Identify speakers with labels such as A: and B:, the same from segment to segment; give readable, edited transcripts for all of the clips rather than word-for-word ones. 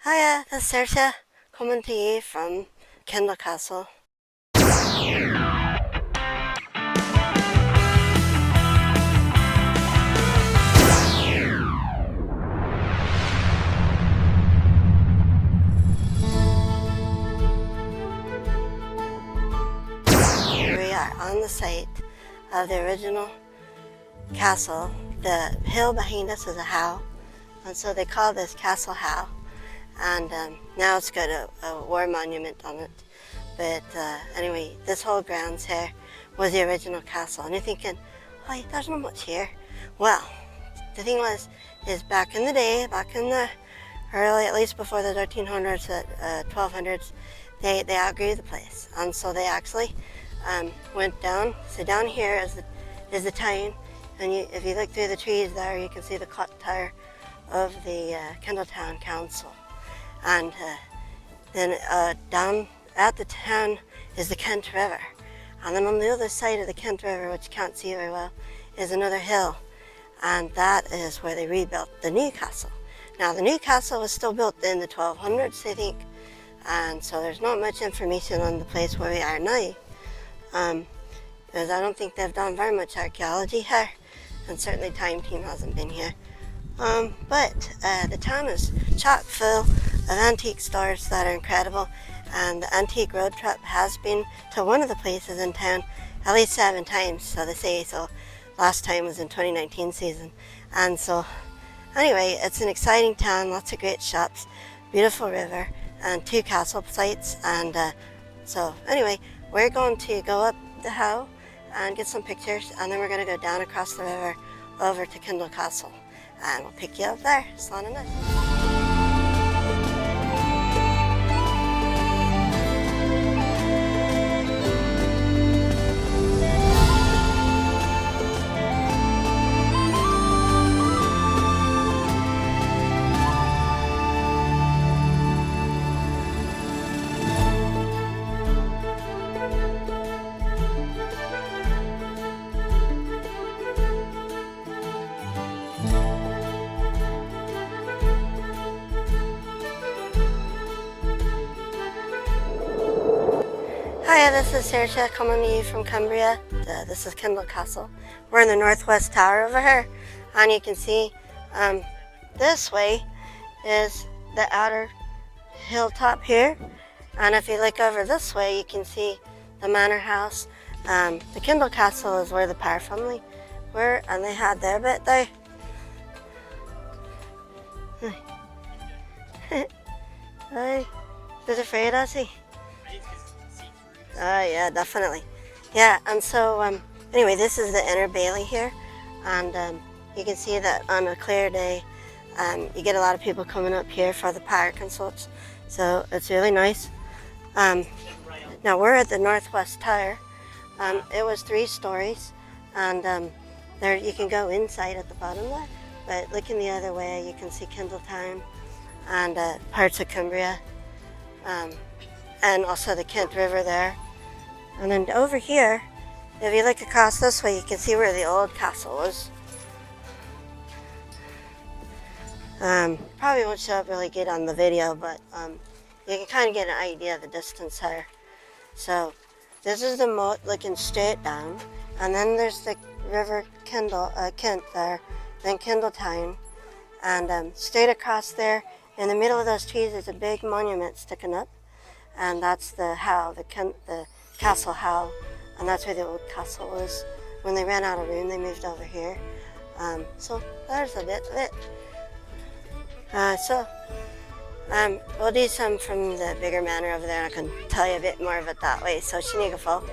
A: Hiya, this is Saoirse coming to you from Kendal Castle. Here we are on the site of the original castle. The hill behind us is a Howe, and so they call this Castle Howe. And now it's got a war monument on it. But anyway, this whole grounds here was the original castle. And you're thinking, oh, there's not much here. Well, the thing is back in the day, back in the early, at least before the 1300s, 1200s, they outgrew the place. And so they actually went down. So down here is the town. And if you look through the trees there, you can see the clock tower of the Kendal Town Council. And then down at the town is the Kent River. And then on the other side of the Kent River, which you can't see very well, is another hill. And that is where they rebuilt the new castle. Now the new castle was still built in the 1200s, I think. And so there's not much information on the place where we are now. Because I don't think they've done very much archaeology here. And certainly Time Team hasn't been here. But the town is chock full of antique stores that are incredible, and the antique road trip has been to one of the places in town at least 7 times, so they say. So last time was in 2019 season. And so anyway, it's an exciting town, lots of great shops, beautiful river, and 2 castle sites. And so anyway, we're going to go up the Howe and get some pictures, and then we're going to go down across the river over to Kendal Castle, and we'll pick you up there. Slán night. Hiya, this is Saoirse coming to you from Cumbria. This is Kendal Castle. We're in the northwest tower over here, and you can see this way is the outer hilltop here. And if you look over this way, you can see the Manor House. The Kendal Castle is where the Parr Family were, and they had their bit there. Hi, who's afraid, is he? Yeah, definitely. Yeah, and so anyway, this is the inner bailey here, and you can see that on a clear day, you get a lot of people coming up here for the park and such. So it's really nice. Now we're at the northwest tower. It was 3 stories, and there you can go inside at the bottom there. But looking the other way, you can see Kendal Town and parts of Cumbria, and also the Kent River there. And then over here, if you look across this way, you can see where the old castle was. Probably won't show up really good on the video, but you can kind of get an idea of the distance here. So this is the moat looking straight down, and then there's the River Kent there, then Kendal Town, and straight across there, in the middle of those trees, there's a big monument sticking up, and that's the Howe, the Castle Howe, and that's where the old castle was. When they ran out of room, they moved over here. So there's a bit of it. We'll do some from the bigger manor over there, and I can tell you a bit more of it that way. So Sinead Fall.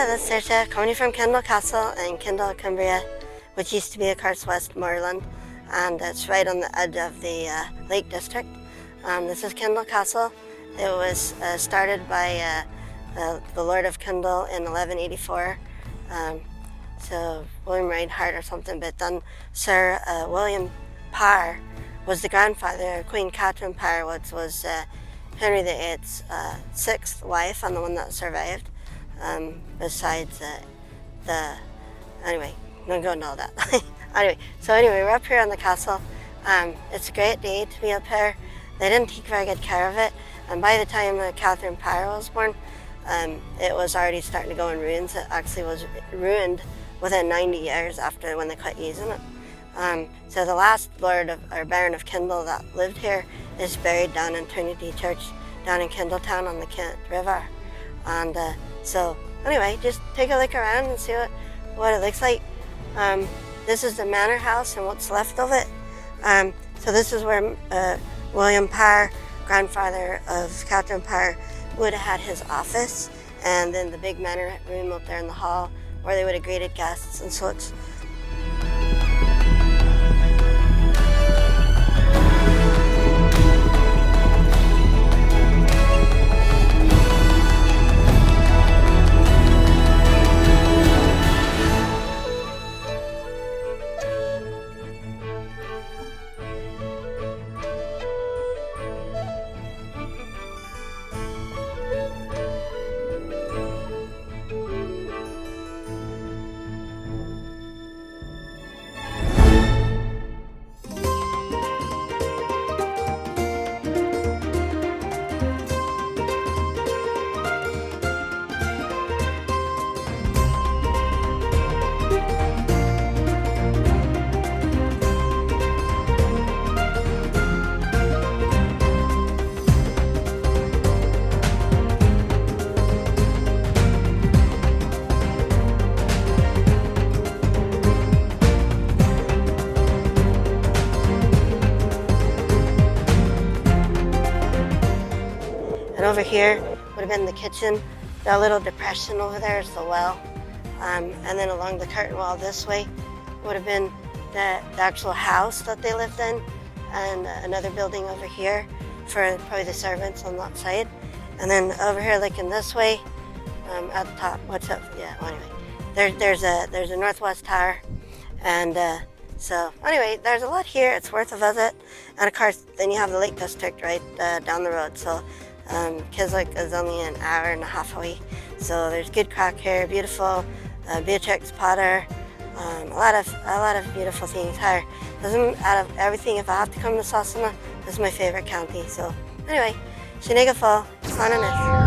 A: this is Saoirse, coming from Kendal Castle in Kendal, Cumbria, which used to be, of course, Westmoreland, and it's right on the edge of the Lake District. This is Kendal Castle. It was started by the Lord of Kendal in 1184, so William Reinhardt or something, but then Sir William Parr was the grandfather of Queen Kateryn Parr, which was Henry VIII's sixth wife and the one that survived. Besides anyway, I'm not going to all that. Anyway, we're up here on the castle. It's a great day to be up here. They didn't take very good care of it, and by the time Katherine Parr was born, it was already starting to go in ruins. It actually was ruined within 90 years after when they quit using it. So the last Lord of, or Baron of Kendal that lived here is buried down in Trinity Church down in Kendaltown on the Kent River. And so anyway, just take a look around and see what it looks like. This is the Manor House and what's left of it. So this is where William Parr, grandfather of Kateryn Parr, would have had his office, and then the big manor room up there in the hall where they would have greeted guests and such. And over here would have been the kitchen. That little depression over there is the well. And then along the curtain wall this way would have been the actual house that they lived in, and another building over here for probably the servants on that side. And then over here looking this way, at the top, what's up? Yeah, well, anyway, there's a northwest tower. And so anyway, there's a lot here. It's worth a visit. And of course, then you have the Lake District right down the road. So Keswick is only an hour and a half away, so there's good crack here, beautiful Beatrix Potter, a lot of beautiful things here. Out of everything, if I have to come to Sasana, this is my favourite county. So anyway, Sinead Fall, on in it.